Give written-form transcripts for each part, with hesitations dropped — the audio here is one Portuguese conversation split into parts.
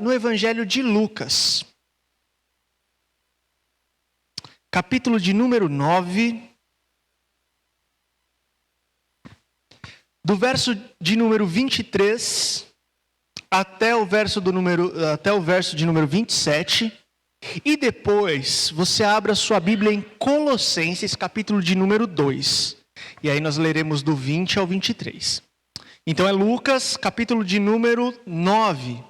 no Evangelho de Lucas, capítulo de número 9, do verso de número 23 até o verso de número 27, e depois você abra sua Bíblia em Colossenses, capítulo de número 2, e aí nós leremos do 20 ao 23. Então é Lucas, capítulo de número 9,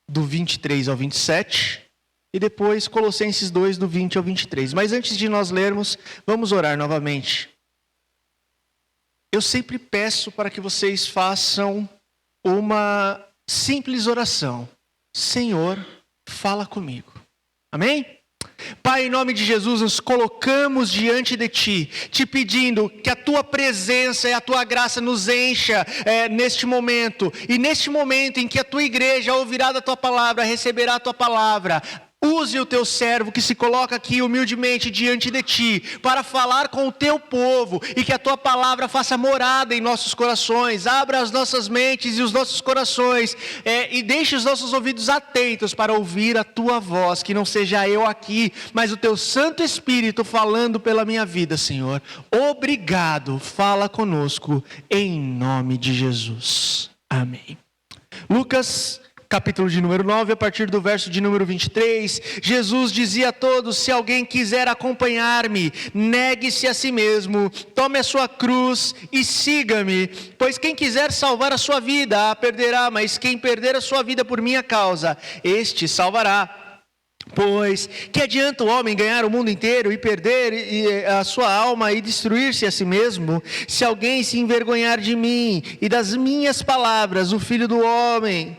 do 23 ao 27, e depois Colossenses 2, do 20 ao 23. Mas antes de nós lermos, vamos orar novamente. Eu sempre peço para que vocês façam uma simples oração. Senhor, fala comigo. Amém? Pai, em nome de Jesus, nos colocamos diante de Ti, Te pedindo que a Tua presença e a Tua graça nos encha neste momento. E neste momento em que a Tua igreja ouvirá da Tua palavra, receberá a Tua palavra, use o Teu servo que se coloca aqui humildemente diante de Ti, para falar com o Teu povo, e que a Tua palavra faça morada em nossos corações. Abra as nossas mentes e os nossos corações, e deixe os nossos ouvidos atentos para ouvir a Tua voz, que não seja eu aqui, mas o Teu Santo Espírito falando pela minha vida, Senhor. Obrigado, fala conosco, em nome de Jesus. Amém. Lucas, capítulo de número 9, a partir do verso de número 23, Jesus dizia a todos: se alguém quiser acompanhar-me, negue-se a si mesmo, tome a sua cruz e siga-me. Pois quem quiser salvar a sua vida, a perderá, mas quem perder a sua vida por minha causa, este salvará. Pois que adianta o homem ganhar o mundo inteiro e perder a sua alma e destruir-se a si mesmo? Se alguém se envergonhar de mim e das minhas palavras, o Filho do Homem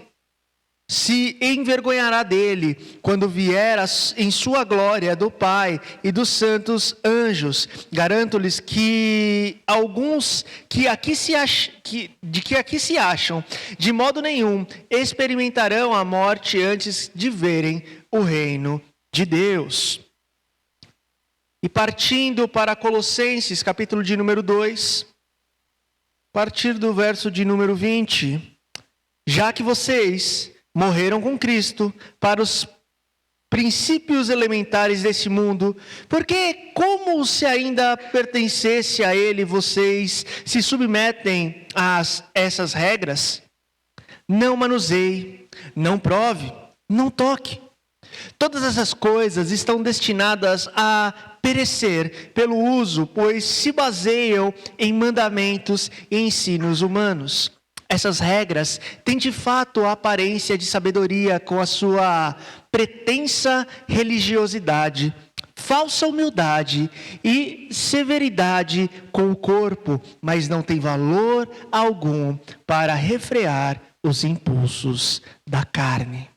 se envergonhará dele, quando vier em sua glória do Pai e dos santos anjos. Garanto-lhes que alguns que aqui se acham, de modo nenhum experimentarão a morte antes de verem o reino de Deus. E partindo para Colossenses, capítulo de número 2, a partir do verso de número 20, já que vocês morreram com Cristo para os princípios elementares desse mundo, porque como se ainda pertencesse a ele, vocês se submetem a essas regras? Não manuseie, não prove, não toque. Todas essas coisas estão destinadas a perecer pelo uso, pois se baseiam em mandamentos e ensinos humanos. Essas regras têm de fato a aparência de sabedoria com a sua pretensa religiosidade, falsa humildade e severidade com o corpo, mas não tem valor algum para refrear os impulsos da carne.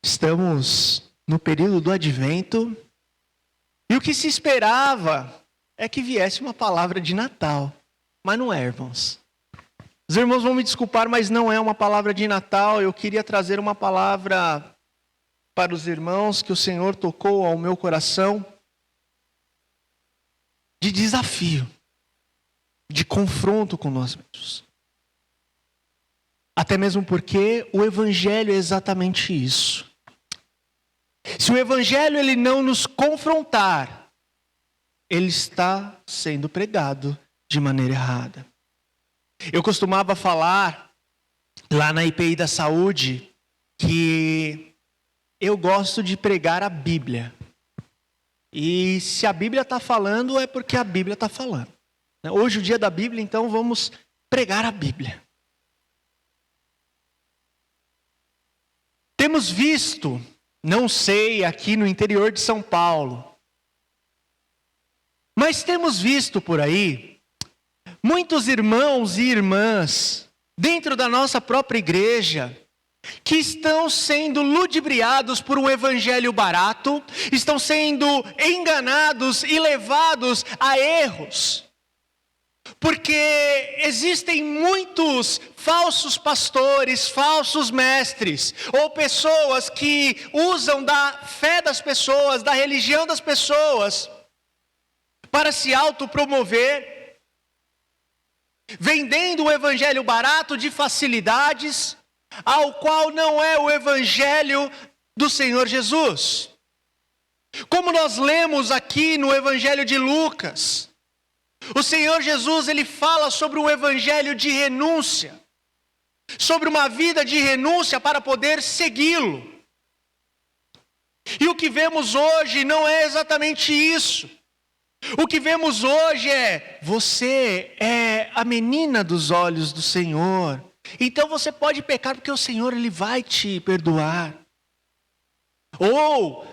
Estamos no período do Advento, e o que se esperava é que viesse uma palavra de Natal, mas não é, irmãos. Os irmãos vão me desculpar, mas não é uma palavra de Natal. Eu queria trazer uma palavra para os irmãos que o Senhor tocou ao meu coração, de desafio, de confronto com nós mesmos. Até mesmo porque o Evangelho é exatamente isso. Se o Evangelho ele não nos confrontar, ele está sendo pregado de maneira errada. Eu costumava falar lá na IPI da Saúde que eu gosto de pregar a Bíblia. E se a Bíblia está falando, é porque a Bíblia está falando. Hoje é o dia da Bíblia, então vamos pregar a Bíblia. Temos visto, não sei, aqui no interior de São Paulo, mas temos visto por aí muitos irmãos e irmãs dentro da nossa própria igreja que estão sendo ludibriados por um evangelho barato, estão sendo enganados e levados a erros. Porque existem muitos falsos pastores, falsos mestres, ou pessoas que usam da fé das pessoas, da religião das pessoas, para se autopromover. vendendo um evangelho barato de facilidades, ao qual não é o evangelho do Senhor Jesus. Como nós lemos aqui no evangelho de Lucas, o Senhor Jesus, ele fala sobre um evangelho de renúncia, sobre uma vida de renúncia para poder segui-lo. E o que vemos hoje não é exatamente isso. O que vemos hoje é: você é a menina dos olhos do Senhor, então você pode pecar porque o Senhor, ele vai te perdoar. Ou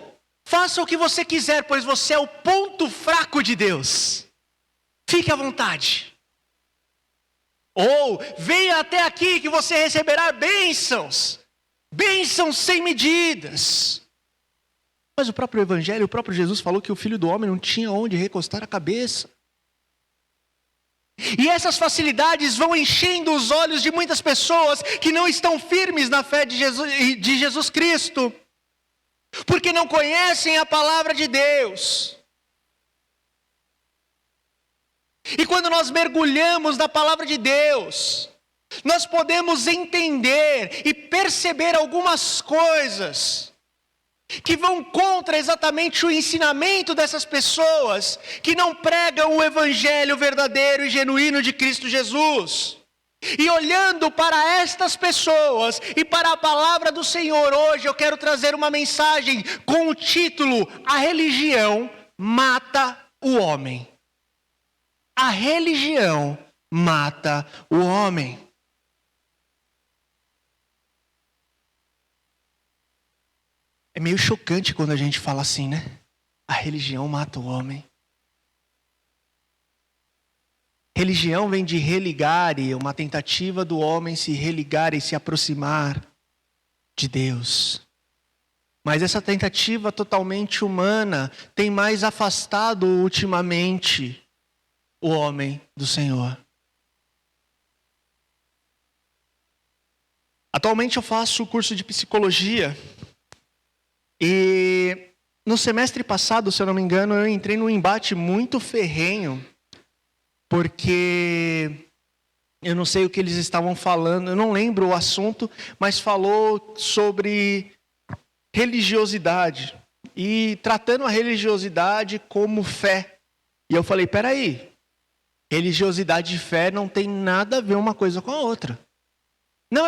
faça o que você quiser, pois você é o ponto fraco de Deus. Fique à vontade. Ou venha até aqui que você receberá bênçãos. Bênçãos sem medidas. Mas o próprio Evangelho, o próprio Jesus falou que o Filho do Homem não tinha onde recostar a cabeça. E essas facilidades vão enchendo os olhos de muitas pessoas que não estão firmes na fé de Jesus Cristo. Porque não conhecem a palavra de Deus. E quando nós mergulhamos na palavra de Deus, nós podemos entender e perceber algumas coisas que vão contra exatamente o ensinamento dessas pessoas que não pregam o evangelho verdadeiro e genuíno de Cristo Jesus. E olhando para estas pessoas e para a palavra do Senhor, hoje eu quero trazer uma mensagem com o título: A religião mata o homem. A religião mata o homem. É meio chocante quando a gente fala assim, né? A religião mata o homem. Religião vem de religare, uma tentativa do homem se religar e se aproximar de Deus. Mas essa tentativa totalmente humana tem mais afastado ultimamente o homem do Senhor. Atualmente eu faço o curso de psicologia e no semestre passado, se eu não me engano, eu entrei num embate muito ferrenho, porque eu não sei o que eles estavam falando, eu não lembro o assunto, mas falou sobre religiosidade e tratando a religiosidade como fé. E eu falei: peraí, religiosidade e fé não tem nada a ver uma coisa com a outra. Não,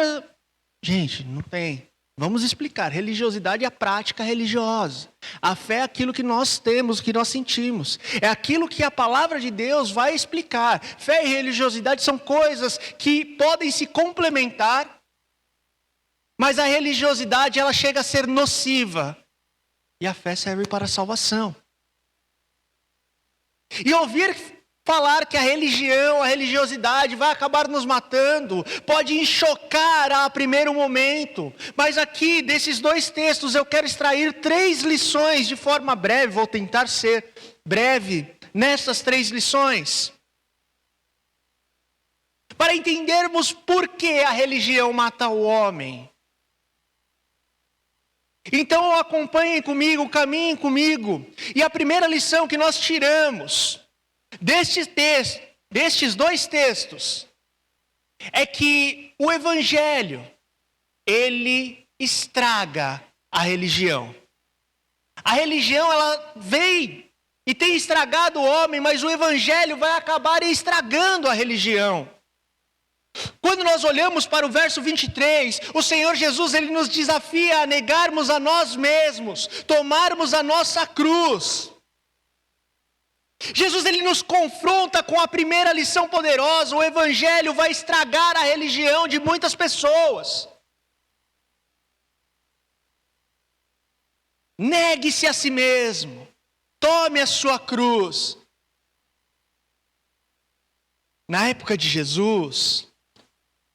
gente, não tem. Vamos explicar. Religiosidade é a prática religiosa. A fé é aquilo que nós temos, que nós sentimos. É aquilo que a palavra de Deus vai explicar. Fé e religiosidade são coisas que podem se complementar, mas a religiosidade, ela chega a ser nociva. E a fé serve para a salvação. E ouvir falar que a religião, a religiosidade vai acabar nos matando, pode chocar a primeiro momento. Mas aqui, desses dois textos, eu quero extrair 3 lições de forma breve. Vou tentar ser breve nessas 3 lições, para entendermos por que a religião mata o homem. Então acompanhem comigo, caminhem comigo. E a primeira lição que nós tiramos destes 2 textos é que o evangelho, ele estraga a religião. A religião, ela vem e tem estragado o homem, mas o evangelho vai acabar estragando a religião. Quando nós olhamos para o verso 23, o Senhor Jesus, ele nos desafia a negarmos a nós mesmos, tomarmos a nossa cruz. Jesus, ele nos confronta com a primeira lição poderosa: o evangelho vai estragar a religião de muitas pessoas. Negue-se a si mesmo, tome a sua cruz. Na época de Jesus,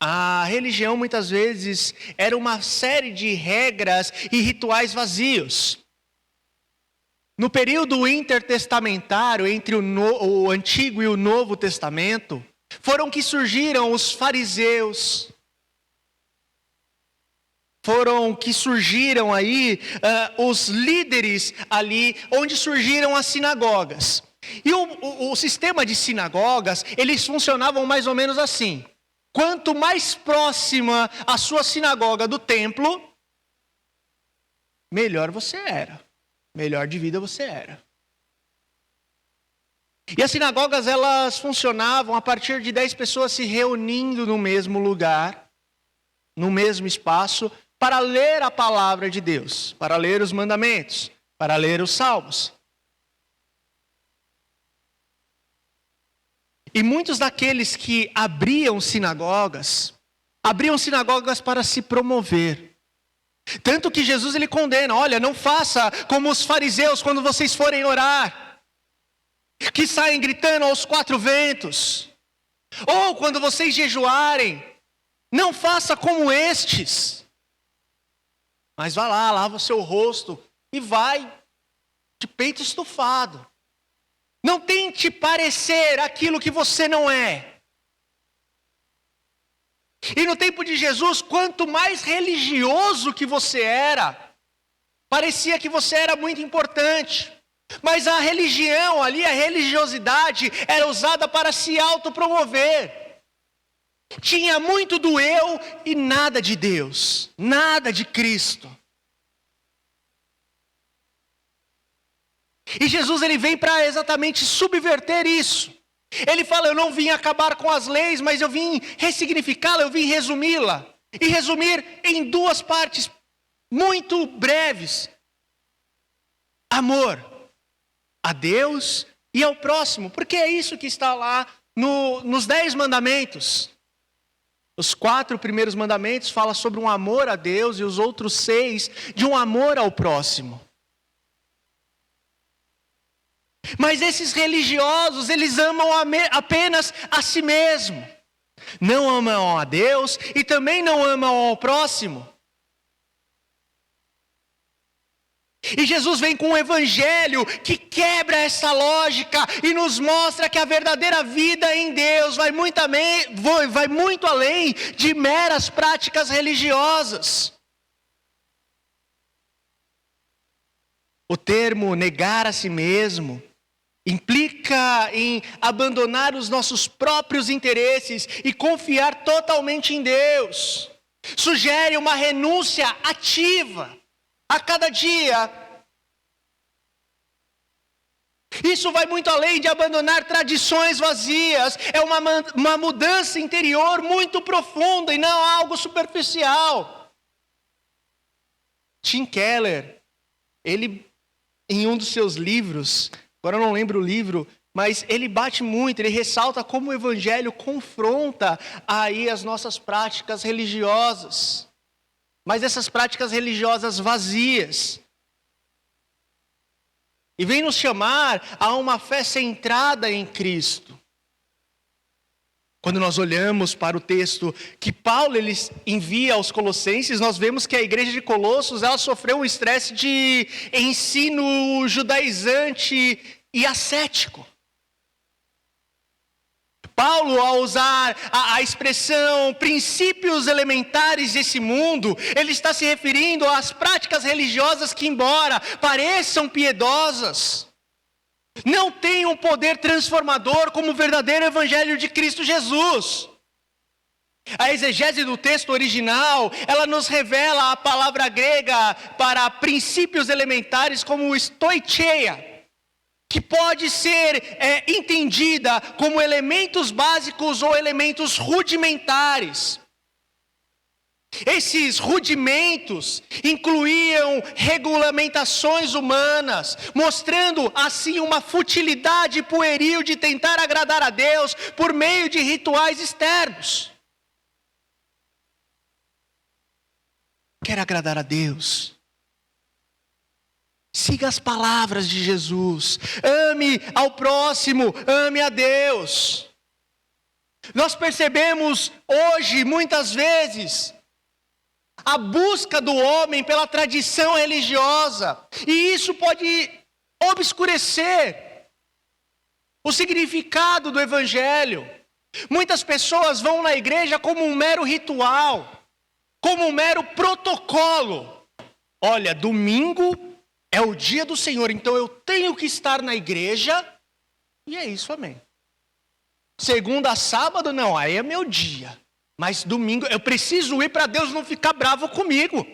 a religião muitas vezes era uma série de regras e rituais vazios. No período intertestamentário, entre o Antigo e o Novo Testamento, foram que surgiram os fariseus. Foram que surgiram aí os líderes ali, onde surgiram as sinagogas. E o sistema de sinagogas, eles funcionavam mais ou menos assim. Quanto mais próxima a sua sinagoga do templo, melhor você era. Melhor de vida você era. E as sinagogas, elas funcionavam a partir de 10 pessoas se reunindo no mesmo lugar, no mesmo espaço, para ler a palavra de Deus, para ler os mandamentos, para ler os salmos. E muitos daqueles que abriam sinagogas para se promover. Tanto que Jesus ele condena, olha, não faça como os fariseus quando vocês forem orar, que saem gritando aos 4 ventos. Ou quando vocês jejuarem, não faça como estes. Mas vá lá, lava o seu rosto e vai de peito estufado. Não tente parecer aquilo que você não é. E no tempo de Jesus, quanto mais religioso que você era, parecia que você era muito importante. Mas a religião ali, a religiosidade, era usada para se autopromover. Tinha muito do eu e nada de Deus, nada de Cristo. E Jesus ele vem para exatamente subverter isso. Ele fala, eu não vim acabar com as leis, mas eu vim ressignificá-la, eu vim resumi-la. E resumir em 2 partes muito breves. Amor a Deus e ao próximo. Porque é isso que está lá nos 10 mandamentos. Os 4 primeiros mandamentos falam sobre um amor a Deus e os outros 6 de um amor ao próximo. Mas esses religiosos, eles amam apenas a si mesmo. Não amam a Deus e também não amam ao próximo. E Jesus vem com um evangelho que quebra essa lógica e nos mostra que a verdadeira vida em Deus vai muito além de meras práticas religiosas. O termo negar a si mesmo implica em abandonar os nossos próprios interesses e confiar totalmente em Deus. Sugere uma renúncia ativa a cada dia. Isso vai muito além de abandonar tradições vazias. É uma mudança interior muito profunda e não algo superficial. Tim Keller, ele, em um dos seus livros, agora eu não lembro o livro, mas ele bate muito, ele ressalta como o evangelho confronta aí as nossas práticas religiosas. Mas essas práticas religiosas vazias. E vem nos chamar a uma fé centrada em Cristo. Quando nós olhamos para o texto que Paulo ele envia aos Colossenses, nós vemos que a igreja de Colossos ela sofreu um estresse de ensino judaizante e ascético. Paulo, ao usar a expressão princípios elementares desse mundo, ele está se referindo às práticas religiosas que, embora pareçam piedosas, não têm um poder transformador como o verdadeiro evangelho de Cristo Jesus. A exegese do texto original, ela nos revela a palavra grega para princípios elementares como stoicheia, que pode ser entendida como elementos básicos ou elementos rudimentares. Esses rudimentos incluíam regulamentações humanas, mostrando assim uma futilidade pueril de tentar agradar a Deus por meio de rituais externos. Quer agradar a Deus? Siga as palavras de Jesus. Ame ao próximo, ame a Deus. Nós percebemos hoje, muitas vezes, a busca do homem pela tradição religiosa. E isso pode obscurecer o significado do evangelho. Muitas pessoas vão na igreja como um mero ritual, como um mero protocolo. Olha, domingo é o dia do Senhor, então eu tenho que estar na igreja E é isso, amém. Segunda a sábado, não, aí é meu dia. Mas domingo, eu preciso ir para Deus não ficar bravo comigo.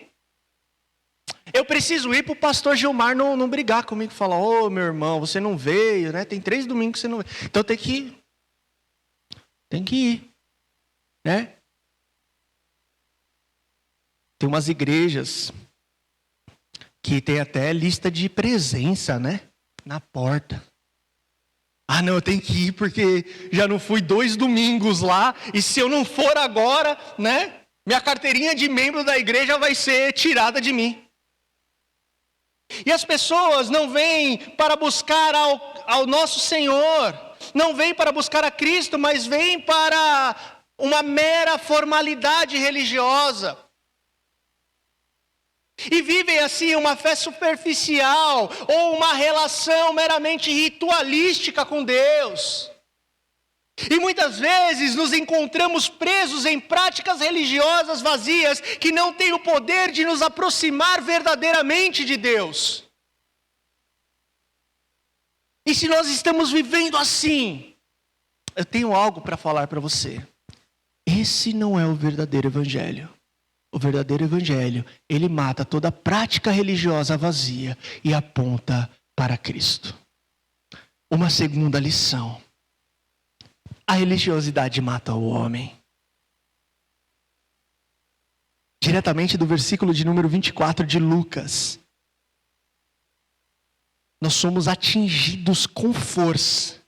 Eu preciso ir para o pastor Gilmar não brigar comigo e falar, ô meu irmão, você não veio, né? Tem 3 domingos que você não veio. Então tem que ir. Tem que ir, né? Tem umas igrejas que tem até lista de presença, né? Na porta. Ah, não, eu tenho que ir porque já não fui 2 domingos lá. E se eu não for agora, né? Minha carteirinha de membro da igreja vai ser tirada de mim. E as pessoas não vêm para buscar ao nosso Senhor. Não vêm para buscar a Cristo, mas vêm para uma mera formalidade religiosa. E vivem assim uma fé superficial ou uma relação meramente ritualística com Deus. E muitas vezes nos encontramos presos em práticas religiosas vazias que não têm o poder de nos aproximar verdadeiramente de Deus. E se nós estamos vivendo assim, eu tenho algo para falar para você. Esse não é o verdadeiro evangelho. O verdadeiro evangelho, ele mata toda prática religiosa vazia e aponta para Cristo. Uma segunda lição. A religiosidade mata o homem. Diretamente do versículo de número 24 de Lucas. Nós somos atingidos com força.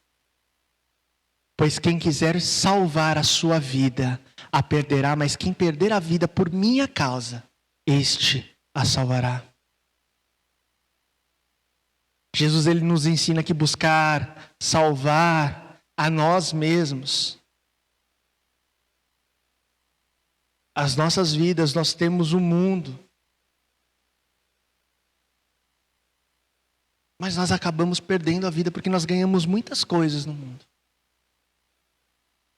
Pois quem quiser salvar a sua vida, a perderá, mas quem perder a vida por minha causa, este a salvará. Jesus, ele nos ensina que buscar salvar a nós mesmos. As nossas vidas, nós temos o mundo. Mas nós acabamos perdendo a vida porque nós ganhamos muitas coisas no mundo.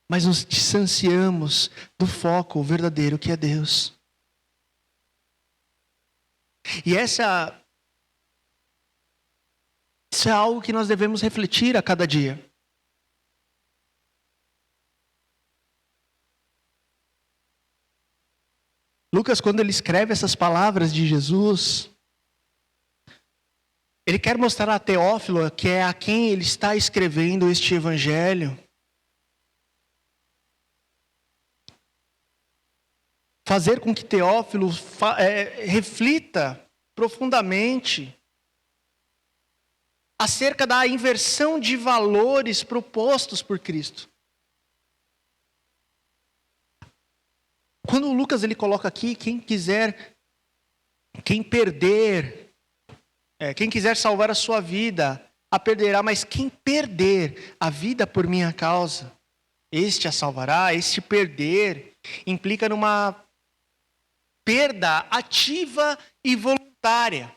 Mas nos distanciamos do foco verdadeiro que é Deus. E isso é algo que nós devemos refletir a cada dia. Lucas, quando ele escreve essas palavras de Jesus, ele quer mostrar a Teófilo, que é a quem ele está escrevendo este evangelho, fazer com que Teófilo reflita profundamente acerca da inversão de valores propostos por Cristo. Quando o Lucas ele coloca aqui, quem quiser salvar a sua vida, a perderá, mas quem perder a vida por minha causa, este a salvará. Este perder implica numa perda ativa e voluntária.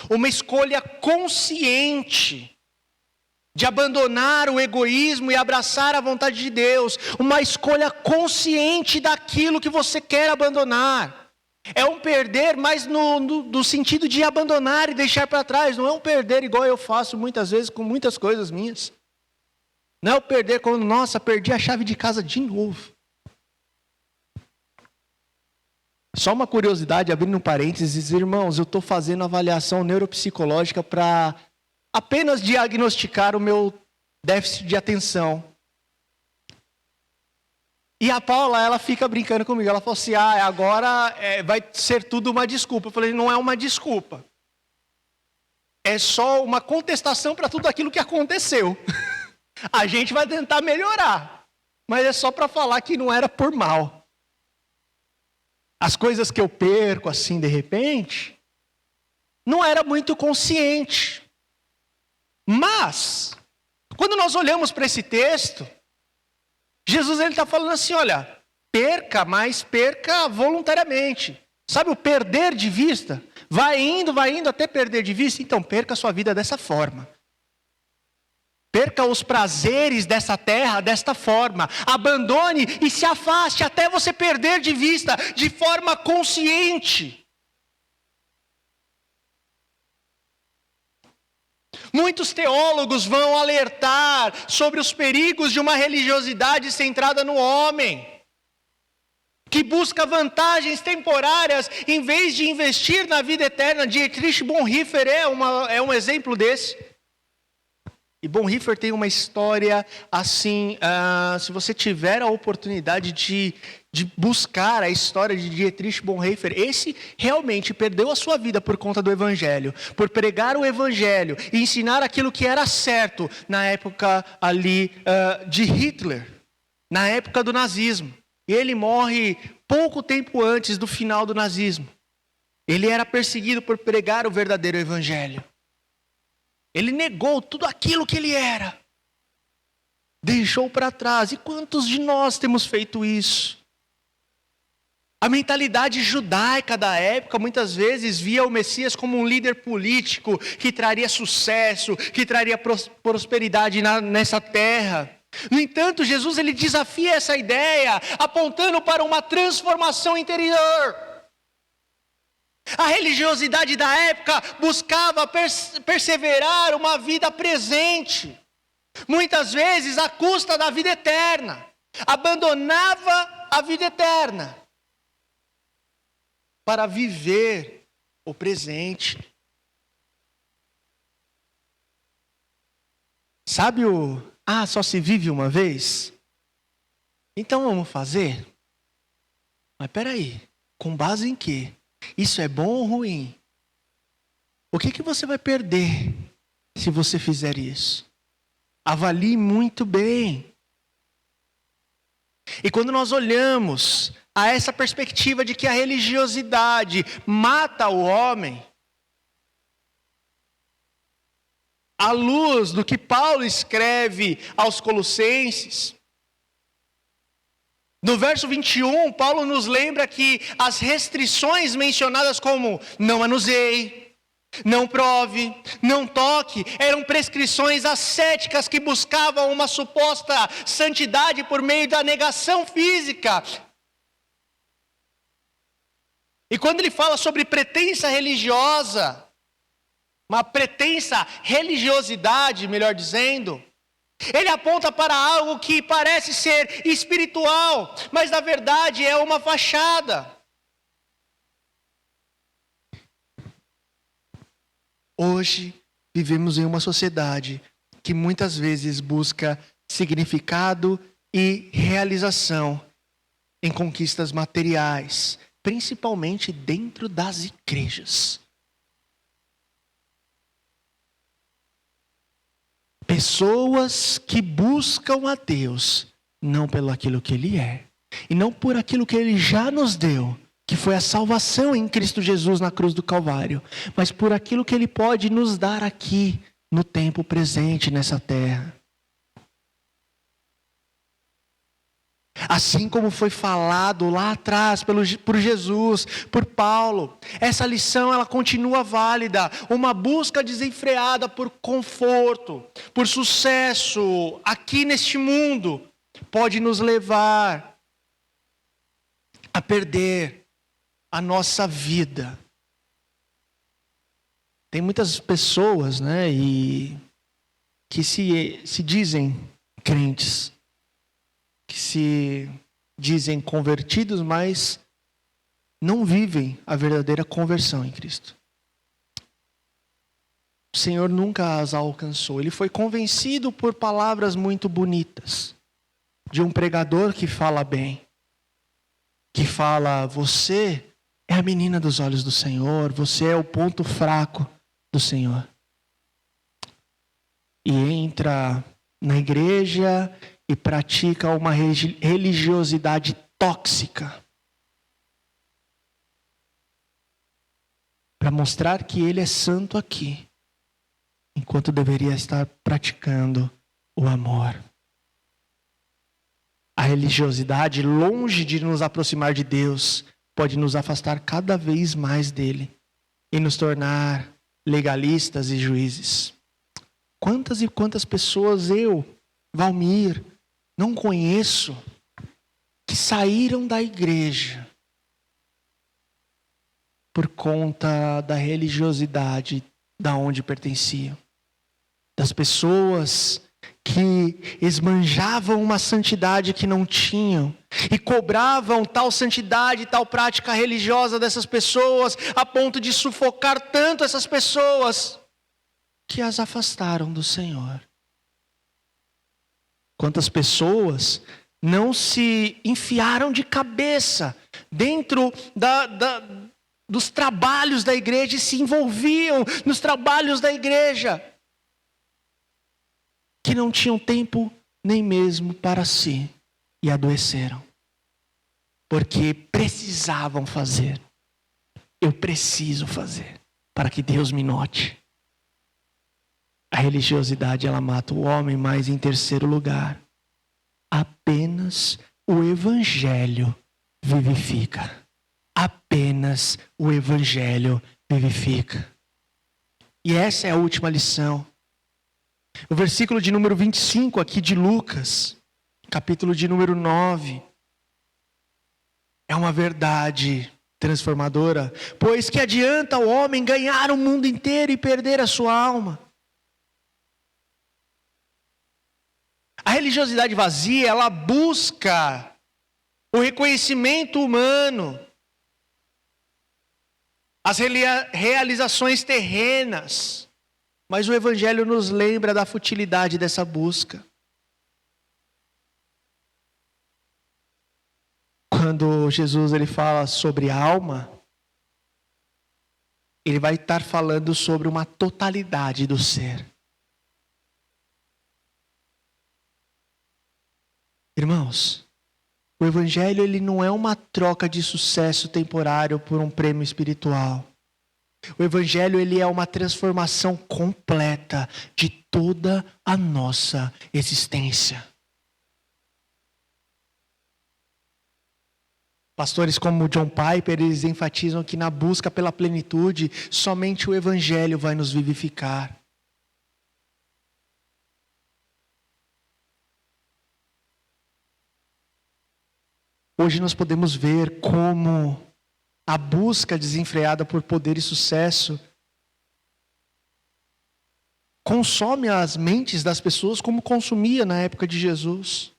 Uma escolha consciente de abandonar o egoísmo e abraçar a vontade de Deus. Uma escolha consciente daquilo que você quer abandonar. É um perder, mas no sentido de abandonar e deixar para trás. Não é um perder igual eu faço muitas vezes com muitas coisas minhas. Não é o perder quando, nossa, perdi a chave de casa de novo. Só uma curiosidade, abrindo um parênteses, irmãos, eu estou fazendo avaliação neuropsicológica para apenas diagnosticar o meu déficit de atenção. E a Paula, ela fica brincando comigo, ela falou assim, agora vai ser tudo uma desculpa. Eu falei, não é uma desculpa. É só uma contestação para tudo aquilo que aconteceu. A gente vai tentar melhorar, mas é só para falar que não era por mal. As coisas que eu perco assim de repente, não era muito consciente. Mas, quando nós olhamos para esse texto, Jesus ele está falando assim, olha, perca, mas perca voluntariamente. Sabe o perder de vista? Vai indo até perder de vista, então perca a sua vida dessa forma. Perca os prazeres dessa terra desta forma. Abandone e se afaste até você perder de vista de forma consciente. Muitos teólogos vão alertar sobre os perigos de uma religiosidade centrada no homem, que busca vantagens temporárias em vez de investir na vida eterna. Dietrich Bonhoeffer é um exemplo desse. E Bonhoeffer tem uma história assim, se você tiver a oportunidade de buscar a história de Dietrich Bonhoeffer, esse realmente perdeu a sua vida por conta do Evangelho, por pregar o Evangelho e ensinar aquilo que era certo na época ali de Hitler, na época do nazismo. E ele morre pouco tempo antes do final do nazismo. Ele era perseguido por pregar o verdadeiro Evangelho. Ele negou tudo aquilo que ele era. Deixou para trás. E quantos de nós temos feito isso? A mentalidade judaica da época muitas vezes via o Messias como um líder político que traria sucesso, que traria prosperidade nessa terra. No entanto, Jesus ele desafia essa ideia, apontando para uma transformação interior. A religiosidade da época buscava perseverar uma vida presente, muitas vezes à custa da vida eterna. Abandonava a vida eterna para viver o presente. Sabe só se vive uma vez? Então vamos fazer? Mas peraí, com base em quê? Isso é bom ou ruim? O que você vai perder se você fizer isso? Avalie muito bem. E quando nós olhamos a essa perspectiva de que a religiosidade mata o homem, à luz do que Paulo escreve aos Colossenses, no verso 21, Paulo nos lembra que as restrições mencionadas como não manuseie, não prove, não toque, eram prescrições ascéticas que buscavam uma suposta santidade por meio da negação física. E quando ele fala sobre pretensa religiosa, uma pretensa religiosidade, melhor dizendo, ele aponta para algo que parece ser espiritual, mas na verdade é uma fachada. Hoje vivemos em uma sociedade que muitas vezes busca significado e realização em conquistas materiais, principalmente dentro das igrejas. Pessoas que buscam a Deus, não pelo aquilo que Ele é, e não por aquilo que Ele já nos deu, que foi a salvação em Cristo Jesus na cruz do Calvário, mas por aquilo que Ele pode nos dar aqui, no tempo presente, nessa terra. Assim como foi falado lá atrás por Jesus, por Paulo, essa lição ela continua válida. Uma busca desenfreada por conforto, por sucesso aqui neste mundo, pode nos levar a perder a nossa vida. Tem muitas pessoas, que se dizem crentes, que se dizem convertidos, mas não vivem a verdadeira conversão em Cristo. O Senhor nunca as alcançou. Ele foi convencido por palavras muito bonitas, de um pregador que fala bem, que fala: você é a menina dos olhos do Senhor, você é o ponto fraco do Senhor. E entra na igreja e pratica uma religiosidade tóxica para mostrar que ele é santo aqui, enquanto deveria estar praticando o amor. A religiosidade, longe de nos aproximar de Deus, pode nos afastar cada vez mais dele e nos tornar legalistas e juízes. Quantas e quantas pessoas Valmir, não conheço, que saíram da igreja por conta da religiosidade da onde pertenciam. das pessoas que esbanjavam uma santidade que não tinham e cobravam tal santidade, tal prática religiosa dessas pessoas, a ponto de sufocar tanto essas pessoas que as afastaram do Senhor. Quantas pessoas não se enfiaram de cabeça dentro dos trabalhos da igreja e se envolviam nos trabalhos da igreja, que não tinham tempo nem mesmo para si e adoeceram, porque precisavam fazer. Eu preciso fazer para que Deus me note. A religiosidade, ela mata o homem, mas em terceiro lugar, apenas o Evangelho vivifica. Apenas o Evangelho vivifica. E essa é a última lição. O versículo de número 25 aqui de Lucas, capítulo de número 9, é uma verdade transformadora. Pois que adianta o homem ganhar o mundo inteiro e perder a sua alma? A religiosidade vazia, ela busca o reconhecimento humano, as realizações terrenas. Mas o Evangelho nos lembra da futilidade dessa busca. Quando Jesus ele fala sobre alma, ele vai estar falando sobre uma totalidade do ser. Irmãos, o Evangelho ele não é uma troca de sucesso temporário por um prêmio espiritual. O Evangelho ele é uma transformação completa de toda a nossa existência. Pastores como John Piper, eles enfatizam que na busca pela plenitude, somente o Evangelho vai nos vivificar. Hoje nós podemos ver como a busca desenfreada por poder e sucesso consome as mentes das pessoas como consumia na época de Jesus.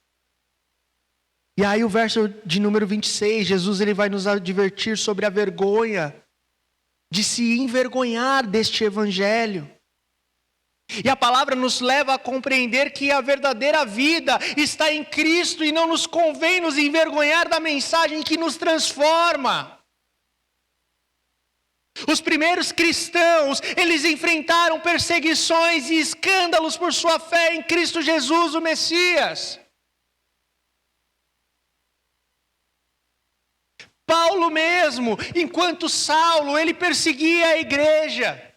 E aí o verso de número 26, Jesus ele vai nos advertir sobre a vergonha de se envergonhar deste Evangelho. E a palavra nos leva a compreender que a verdadeira vida está em Cristo e não nos convém nos envergonhar da mensagem que nos transforma. Os primeiros cristãos, eles enfrentaram perseguições e escândalos por sua fé em Cristo Jesus, o Messias. Paulo mesmo, enquanto Saulo, ele perseguia a igreja.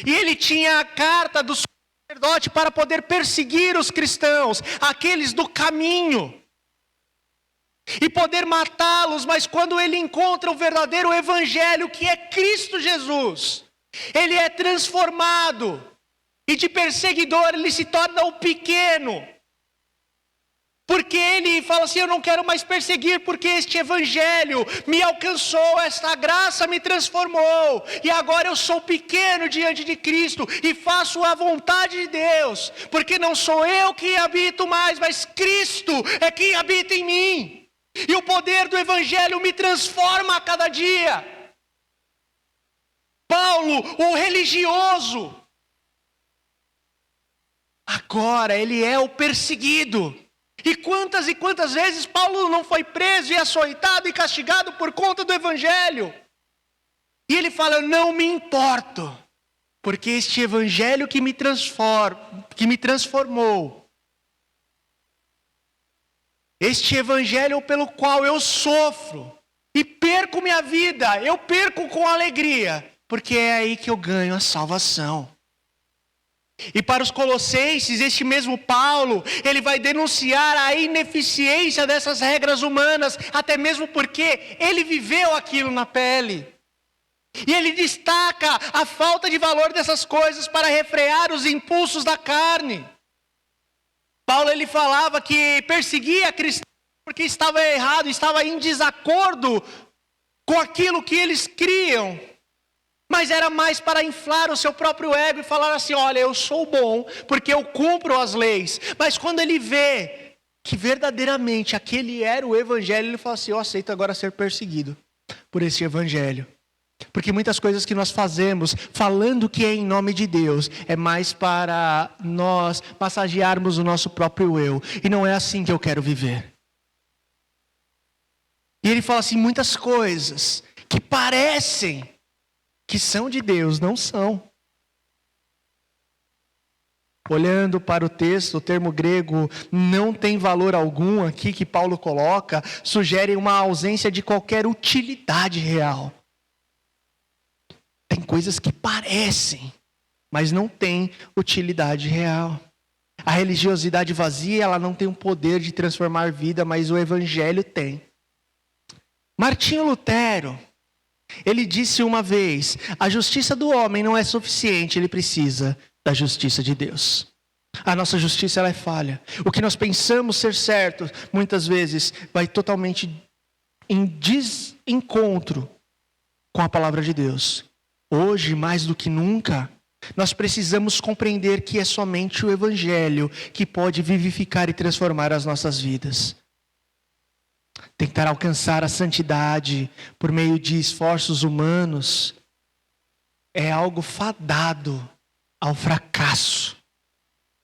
E ele tinha a carta do sacerdote para poder perseguir os cristãos, aqueles do caminho, e poder matá-los. Mas quando ele encontra o verdadeiro evangelho, que é Cristo Jesus, ele é transformado, e de perseguidor ele se torna o pequeno. Porque ele fala assim: eu não quero mais perseguir, porque este evangelho me alcançou, esta graça me transformou, e agora eu sou pequeno diante de Cristo, e faço a vontade de Deus, porque não sou eu quem habito mais, mas Cristo é quem habita em mim, e o poder do evangelho me transforma a cada dia. Paulo, o religioso, agora ele é o perseguido. E quantas vezes Paulo não foi preso e açoitado e castigado por conta do evangelho? E ele fala: eu não me importo, porque este evangelho que me transformou, este evangelho pelo qual eu sofro e perco minha vida, eu perco com alegria, porque é aí que eu ganho a salvação. E para os colossenses, este mesmo Paulo, ele vai denunciar a ineficiência dessas regras humanas, até mesmo porque ele viveu aquilo na pele. E ele destaca a falta de valor dessas coisas para refrear os impulsos da carne. Paulo ele falava que perseguia cristãos porque estava errado, estava em desacordo com aquilo que eles criam. Mas era mais para inflar o seu próprio ego e falar assim: olha, eu sou bom porque eu cumpro as leis. Mas quando ele vê que verdadeiramente aquele era o evangelho, ele fala assim: eu aceito agora ser perseguido por esse evangelho. Porque muitas coisas que nós fazemos, falando que é em nome de Deus, é mais para nós massagearmos o nosso próprio eu. E não é assim que eu quero viver. E ele fala assim, muitas coisas que parecem que são de Deus, não são. Olhando para o texto, o termo grego não tem valor algum aqui que Paulo coloca, sugere uma ausência de qualquer utilidade real. Tem coisas que parecem, mas não têm utilidade real. A religiosidade vazia, ela não tem o poder de transformar vida, mas o evangelho tem. Martinho Lutero, ele disse uma vez: a justiça do homem não é suficiente, ele precisa da justiça de Deus. A nossa justiça, ela é falha. O que nós pensamos ser certo, muitas vezes, vai totalmente em desencontro com a palavra de Deus. Hoje, mais do que nunca, nós precisamos compreender que é somente o evangelho que pode vivificar e transformar as nossas vidas. Tentar alcançar a santidade por meio de esforços humanos é algo fadado ao fracasso.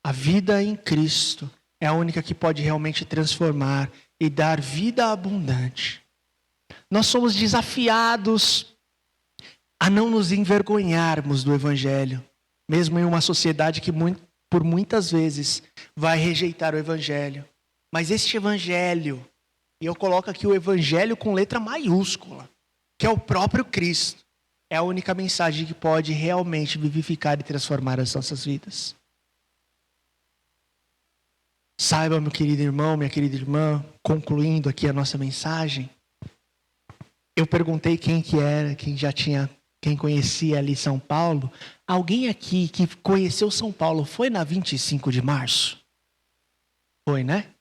A vida em Cristo é a única que pode realmente transformar e dar vida abundante. Nós somos desafiados a não nos envergonharmos do evangelho, mesmo em uma sociedade que por muitas vezes vai rejeitar o evangelho. Mas este evangelho, e eu coloco aqui o evangelho com letra maiúscula, que é o próprio Cristo, é a única mensagem que pode realmente vivificar e transformar as nossas vidas. Saiba, meu querido irmão, minha querida irmã, concluindo aqui a nossa mensagem, eu perguntei quem que era, quem conhecia ali São Paulo. Alguém aqui que conheceu São Paulo foi na 25 de março? Foi, né?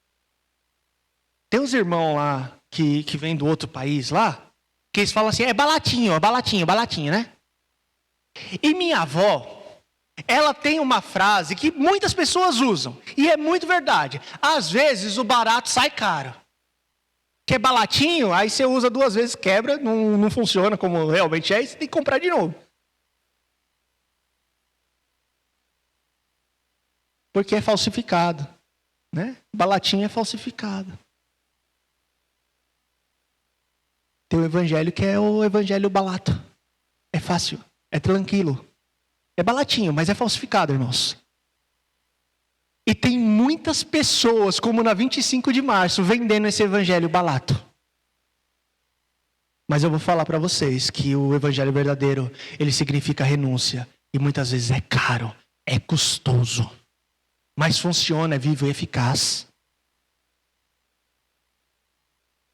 Tem uns irmãos lá que vêm do outro país lá, que eles falam assim, é balatinho, né? E minha avó, ela tem uma frase que muitas pessoas usam, e é muito verdade. Às vezes o barato sai caro. Que é balatinho, aí você usa 2 vezes, quebra, não funciona como realmente é, e você tem que comprar de novo. Porque é falsificado, né? Balatinho é falsificado. Tem o evangelho que é o evangelho balato. É fácil, é tranquilo. É balatinho, mas é falsificado, irmãos. E tem muitas pessoas, como na 25 de março, vendendo esse evangelho barato. Mas eu vou falar para vocês que o evangelho verdadeiro, ele significa renúncia. E muitas vezes é caro, é custoso. Mas funciona, é vivo e eficaz.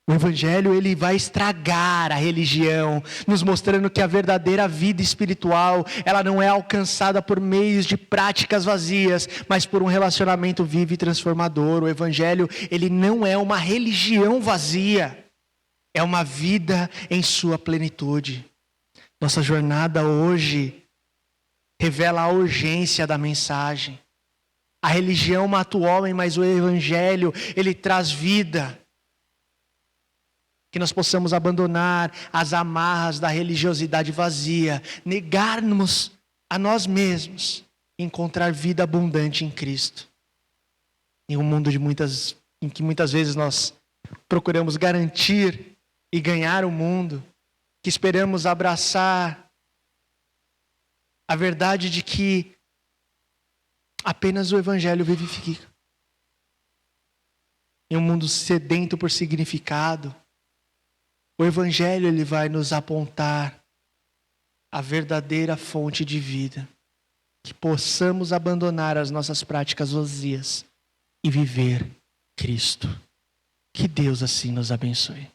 O evangelho, ele vai estragar a religião, nos mostrando que a verdadeira vida espiritual, ela não é alcançada por meios de práticas vazias, mas por um relacionamento vivo e transformador. O evangelho, ele não é uma religião vazia, é uma vida em sua plenitude. Nossa jornada hoje revela a urgência da mensagem. A religião mata o homem, mas o evangelho, ele traz vida. Que nós possamos abandonar as amarras da religiosidade vazia, negar-nos a nós mesmos, e encontrar vida abundante em Cristo. Em um mundo em que muitas vezes nós procuramos garantir e ganhar o mundo, que esperamos abraçar a verdade de que apenas o evangelho vivifica. Em um mundo sedento por significado, o evangelho, ele vai nos apontar a verdadeira fonte de vida. Que possamos abandonar as nossas práticas vazias e viver Cristo. Que Deus assim nos abençoe.